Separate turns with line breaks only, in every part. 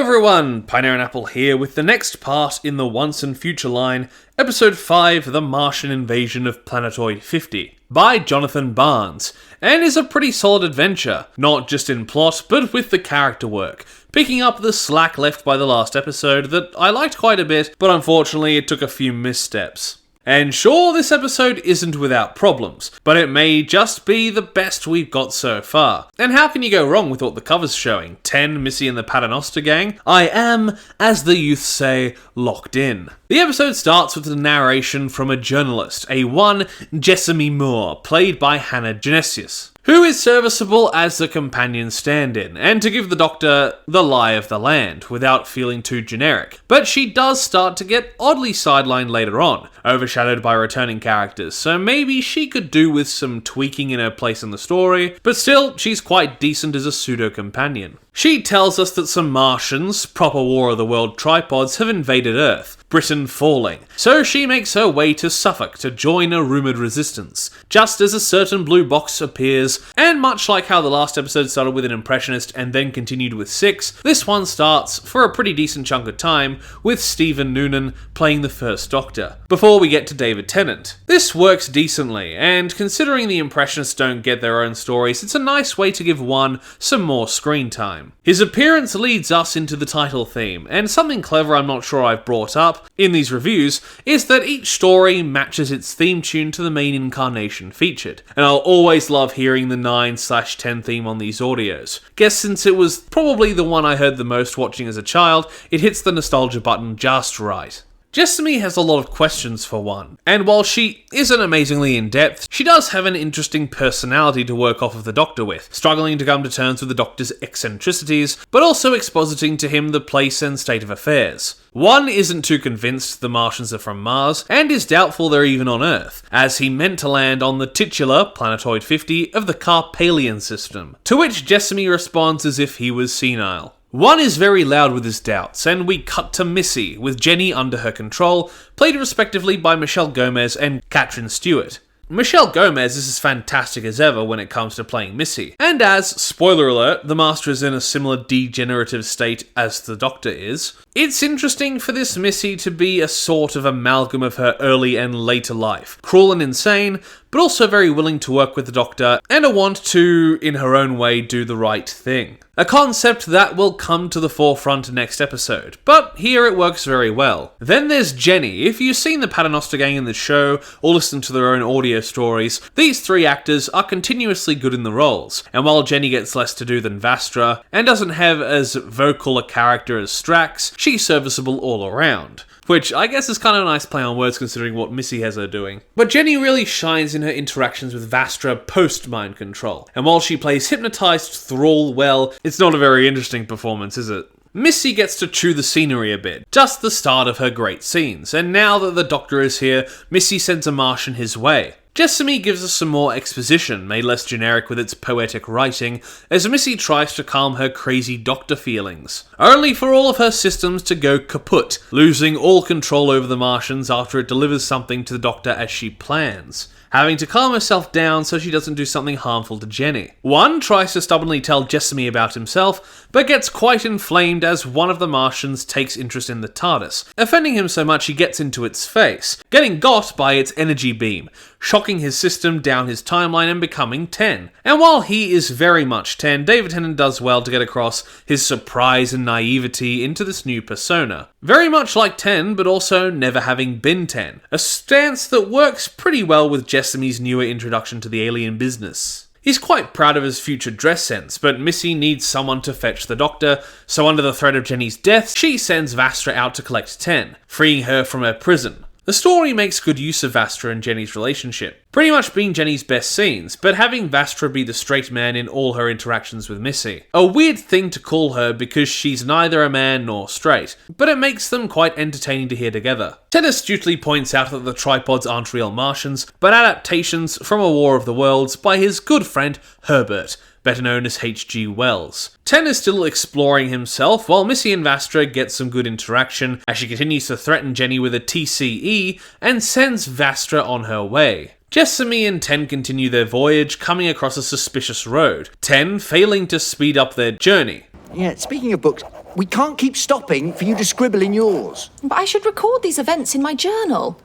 everyone, Pineapple here with the next part in the Once and Future line, Episode 5, The Martian Invasion of Planetoid 50, by Jonathan Barnes, and is a pretty solid adventure, not just in plot, but with the character work, picking up the slack left by the last episode that I liked quite a bit, but unfortunately it took a few missteps. And sure, this episode isn't without problems, but it may just be the best we've got so far. And how can you go wrong with what the cover's showing? 10, Missy and the Paternoster gang? I am, as the youth say, locked in. The episode starts with a narration from a journalist, a one Jessamy Moore, played by Hannah Genesius, who is serviceable as the companion stand-in, and to give the Doctor the lie of the land, without feeling too generic. But she does start to get oddly sidelined later on, overshadowed by returning characters, so maybe she could do with some tweaking in her place in the story, but still, she's quite decent as a pseudo-companion. She tells us that some Martians, proper War of the World tripods, have invaded Earth, Britain falling, so she makes her way to Suffolk to join a rumoured resistance, just as a certain blue box appears, and much like how the last episode started with an impressionist and then continued with 6, this one starts, for a pretty decent chunk of time, with Stephen Noonan playing the First Doctor, before we get to David Tennant. This works decently, and considering the impressionists don't get their own stories, it's a nice way to give one some more screen time. His appearance leads us into the title theme, and something clever I'm not sure I've brought up in these reviews is that each story matches its theme tune to the main incarnation featured, and I'll always love hearing the 9/10 theme on these audios. Guess since it was probably the one I heard the most watching as a child, it hits the nostalgia button just right. Jessamy has a lot of questions for one, and while she isn't amazingly in-depth, she does have an interesting personality to work off of the Doctor with, struggling to come to terms with the Doctor's eccentricities, but also expositing to him the place and state of affairs. One isn't too convinced the Martians are from Mars, and is doubtful they're even on Earth, as he meant to land on the titular Planetoid 50 of the Carpalian system, to which Jessamy responds as if he was senile. One is very loud with his doubts, and we cut to Missy, with Jenny under her control, played respectively by Michelle Gomez and Katrin Stewart. Michelle Gomez is as fantastic as ever when it comes to playing Missy, and as, spoiler alert, the Master is in a similar degenerative state as the Doctor is, it's interesting for this Missy to be a sort of amalgam of her early and later life, cruel and insane, but also very willing to work with the Doctor, and a want to, in her own way, do the right thing. A concept that will come to the forefront next episode, but here it works very well. Then there's Jenny. If you've seen the Paternoster gang in the show, or listened to their own audio stories, these three actors are continuously good in the roles, and while Jenny gets less to do than Vastra, and doesn't have as vocal a character as Strax, she's serviceable all around. Which I guess is kind of a nice play on words considering what Missy has her doing. But Jenny really shines in her interactions with Vastra post-mind control, and while she plays hypnotised thrall well, it's not a very interesting performance, is it? Missy gets to chew the scenery a bit, just the start of her great scenes, and now that the Doctor is here, Missy sends a Martian his way. Jessamy gives us some more exposition, made less generic with its poetic writing, as Missy tries to calm her crazy Doctor feelings, only for all of her systems to go kaput, losing all control over the Martians after it delivers something to the Doctor as she plans, having to calm herself down so she doesn't do something harmful to Jenny. One tries to stubbornly tell Jessamy about himself, but gets quite inflamed as one of the Martians takes interest in the TARDIS, offending him so much he gets into its face, getting got by its energy beam, shocking his system down his timeline and becoming 10. And while he is very much 10, David Tennant does well to get across his surprise and naivety into this new persona. Very much like 10, but also never having been 10. A stance that works pretty well with Jessamy's newer introduction to the alien business. He's quite proud of his future dress sense, but Missy needs someone to fetch the Doctor, so under the threat of Jenny's death, she sends Vastra out to collect 10, freeing her from her prison. The story makes good use of Vastra and Jenny's relationship, pretty much being Jenny's best scenes, but having Vastra be the straight man in all her interactions with Missy. A weird thing to call her because she's neither a man nor straight, but it makes them quite entertaining to hear together. Ted astutely points out that the tripods aren't real Martians, but adaptations from A War of the Worlds by his good friend Herbert, better known as H.G. Wells. Ten is still exploring himself, while Missy and Vastra get some good interaction as she continues to threaten Jenny with a TCE and sends Vastra on her way. Jessamy and Ten continue their voyage, coming across a suspicious road, Ten failing to speed up their journey.
Yeah, speaking of books, we can't keep stopping for you to scribble in yours.
But I should record these events in my journal.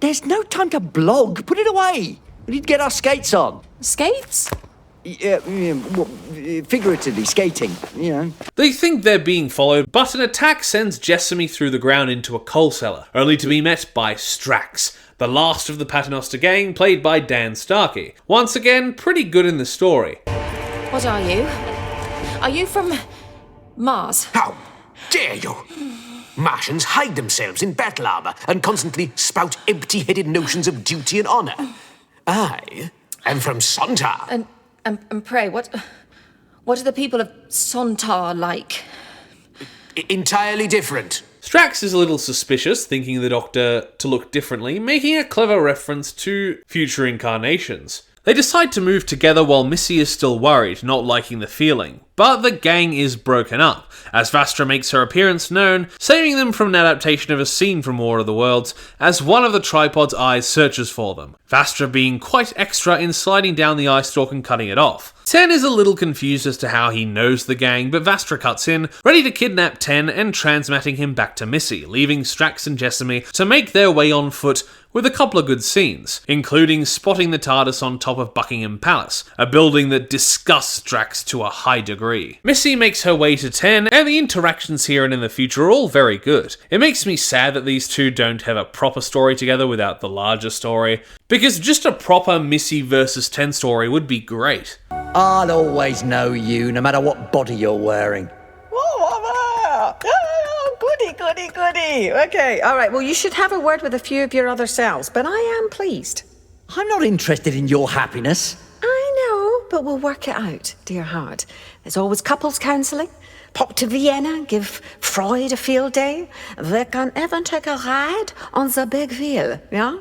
There's no time to blog. Put it away. We need to get our skates on.
Skates?
Yeah, figuratively, skating, you know.
They think they're being followed, but an attack sends Jessamy through the ground into a coal cellar, only to be met by Strax, the last of the Paternoster gang, played by Dan Starkey. Once again, pretty good in the story.
What are you? Are you from Mars?
How dare you? Martians hide themselves in battle armor and constantly spout empty-headed notions of duty and honor. I am from Sontar.
And pray, what are the people of Sontar like?
Entirely different.
Strax is a little suspicious, thinking the Doctor to look differently, making a clever reference to future incarnations. They decide to move together while Missy is still worried, not liking the feeling. But the gang is broken up, as Vastra makes her appearance known, saving them from an adaptation of a scene from War of the Worlds, as one of the tripod's eyes searches for them, Vastra being quite extra in sliding down the eye stalk and cutting it off. Ten is a little confused as to how he knows the gang, but Vastra cuts in, ready to kidnap Ten and transmatting him back to Missy, leaving Strax and Jessamy to make their way on foot with a couple of good scenes, including spotting the TARDIS on top of Buckingham Palace, a building that disgusts Strax to a high degree. Missy makes her way to 10, and the interactions here and in the future are all very good. It makes me sad that these two don't have a proper story together without the larger story, because just a proper Missy versus 10 story would be great.
I'll always know you, no matter what body you're wearing.
Goody. Okay, all right. Well, you should have a word with a few of your other selves, but I am pleased.
I'm not interested in your happiness.
I know, but we'll work it out, dear heart. There's always couples counselling. Pop to Vienna, give Freud a field day. We can even take a ride on the big wheel, yeah?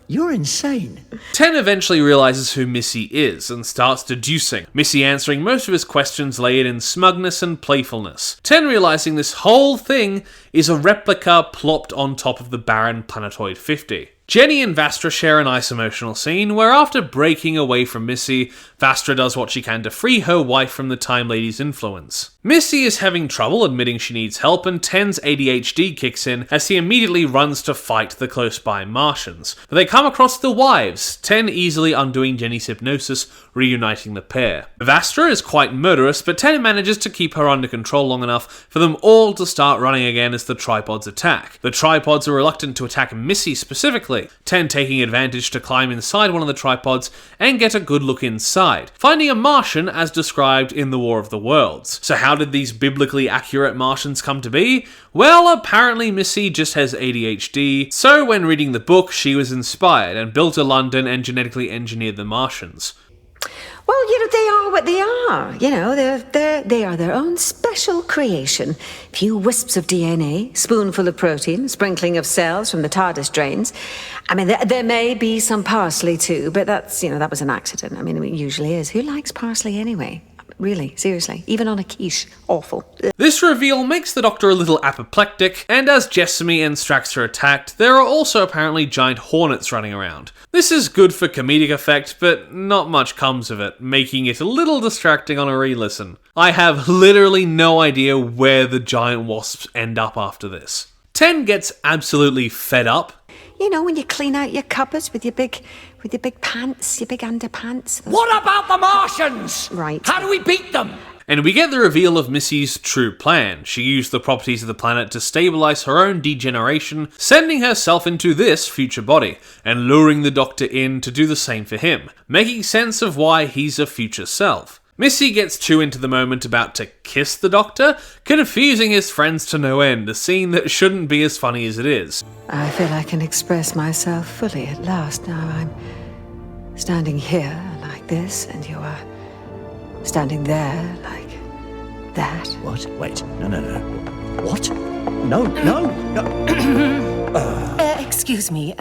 You're insane.
10 eventually realizes who Missy is and starts deducing, Missy answering most of his questions layered in smugness and playfulness. 10 realizing this whole thing is a replica plopped on top of the barren Planetoid 50. Jenny and Vastra share a nice emotional scene where, after breaking away from Missy, Vastra does what she can to free her wife from the Time Lady's influence. Missy is having trouble admitting she needs help, and 10's ADHD kicks in as he immediately runs to fight the close-by Martians. But they come across the wives, 10 easily undoing Jenny's hypnosis, reuniting the pair. Vastra is quite murderous, but 10 manages to keep her under control long enough for them all to start running again as the tripods attack. The tripods are reluctant to attack Missy specifically, 10 taking advantage to climb inside one of the tripods and get a good look inside, finding a Martian as described in the War of the Worlds. So how did these biblically accurate Martians come to be? Well, apparently Missy just has ADHD, so when reading the book she was inspired and built a London and genetically engineered the Martians.
Well, you know, they are what they are. You know, they are their own special creation. Few wisps of DNA, spoonful of protein, sprinkling of cells from the TARDIS drains. I mean, there may be some parsley too, but that's, you know, that was an accident. I mean, it usually is. Who likes parsley anyway? Really, seriously, even on a quiche. Awful.
This reveal makes the Doctor a little apoplectic, and as Jessamy and Strax are attacked, there are also apparently giant hornets running around. This is good for comedic effect, but not much comes of it, making it a little distracting on a re-listen. I have literally no idea where the giant wasps end up after this. 10 gets absolutely fed up.
You know, when you clean out your cupboards with your big pants, your big underpants.
What about the Martians?
Right.
How do we beat them?
And we get the reveal of Missy's true plan. She used the properties of the planet to stabilize her own degeneration, sending herself into this future body, and luring the Doctor in to do the same for him, making sense of why he's a future self. Missy gets too into the moment about to kiss the Doctor, confusing his friends to no end, a scene that shouldn't be as funny as it is.
I feel I can express myself fully at last. Now I'm standing here like this, and you are standing there like that.
What? Wait. No. What? No.
Excuse me,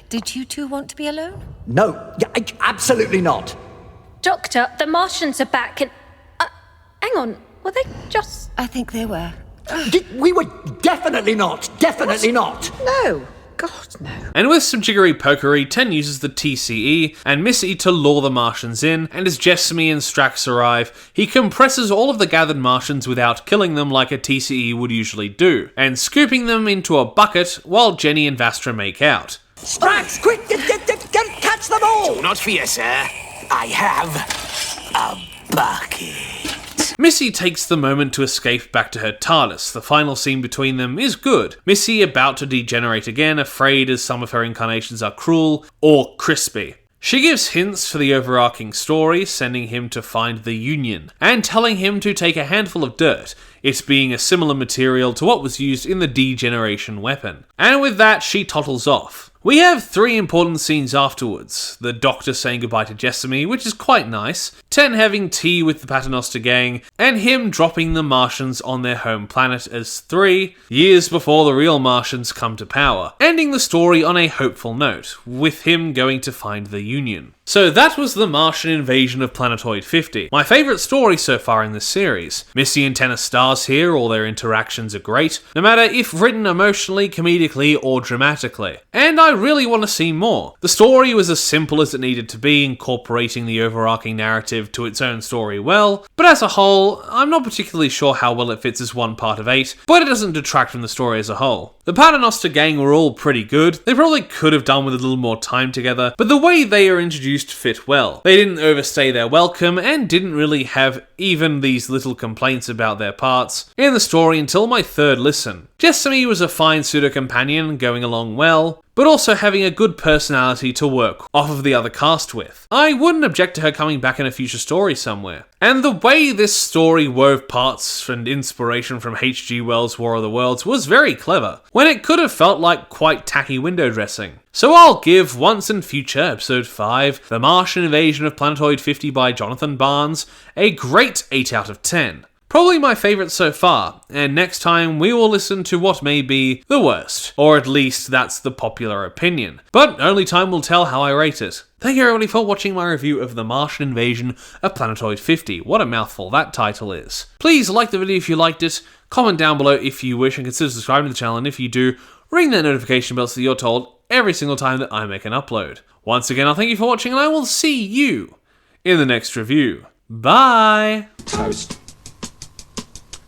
did you two want to be alone?
No. Absolutely not.
Doctor, the Martians are back and... hang on, were they just...
I think they were.
We were definitely not. Definitely not.
No, God, no.
And with some jiggery pokery, Ten uses the TCE and Missy to lure the Martians in, and as Jessamy and Strax arrive, he compresses all of the gathered Martians without killing them like a TCE would usually do, and scooping them into a bucket while Jenny and Vastra make out.
Strax, quick, catch them all!
Do not fear, sir. I have a bucket.
Missy takes the moment to escape back to her TARDIS. The final scene between them is good. Missy about to degenerate again, afraid as some of her incarnations are cruel or crispy. She gives hints for the overarching story, sending him to find the Union, and telling him to take a handful of dirt, it being a similar material to what was used in the degeneration weapon. And with that, she toddles off. We have 3 important scenes afterwards. The Doctor saying goodbye to Jessamy, which is quite nice, Ten having tea with the Paternoster gang, and him dropping the Martians on their home planet as 3 years before the real Martians come to power, ending the story on a hopeful note, with him going to find the Union. So that was the Martian invasion of Planetoid 50. My favourite story so far in this series. Missy and Ten are stars here, all their interactions are great, no matter if written emotionally, comedically, or dramatically. And I really want to see more. The story was as simple as it needed to be, incorporating the overarching narrative to its own story well, but as a whole, I'm not particularly sure how well it fits as one part of 8, but it doesn't detract from the story as a whole. The Paternoster gang were all pretty good. They probably could have done with a little more time together, but the way they are introduced fit well. They didn't overstay their welcome and didn't really have even these little complaints about their parts in the story until my 3rd listen. Jessamy was a fine pseudo-companion, going along well, but also having a good personality to work off of the other cast with. I wouldn't object to her coming back in a future story somewhere. And the way this story wove parts and inspiration from H.G. Wells' War of the Worlds was very clever, when it could have felt like quite tacky window dressing. So I'll give Once and Future, Episode 5, The Martian Invasion of Planetoid 50 by Jonathan Barnes, a great 8 out of 10. Probably my favourite so far, and next time we will listen to what may be the worst, or at least that's the popular opinion. But only time will tell how I rate it. Thank you everybody for watching my review of The Martian Invasion of Planetoid 50. What a mouthful that title is. Please like the video if you liked it, comment down below if you wish, and consider subscribing to the channel, and if you do, ring that notification bell so that you're told every single time that I make an upload. Once again, I'll thank you for watching, and I will see you in the next review. Bye!
Toast.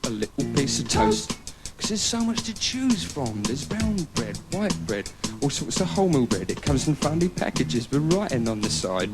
A little piece of toast, because there's so much to choose from. There's brown bread, white bread, all sorts of wholemeal bread. It comes in funny packages with writing on the side.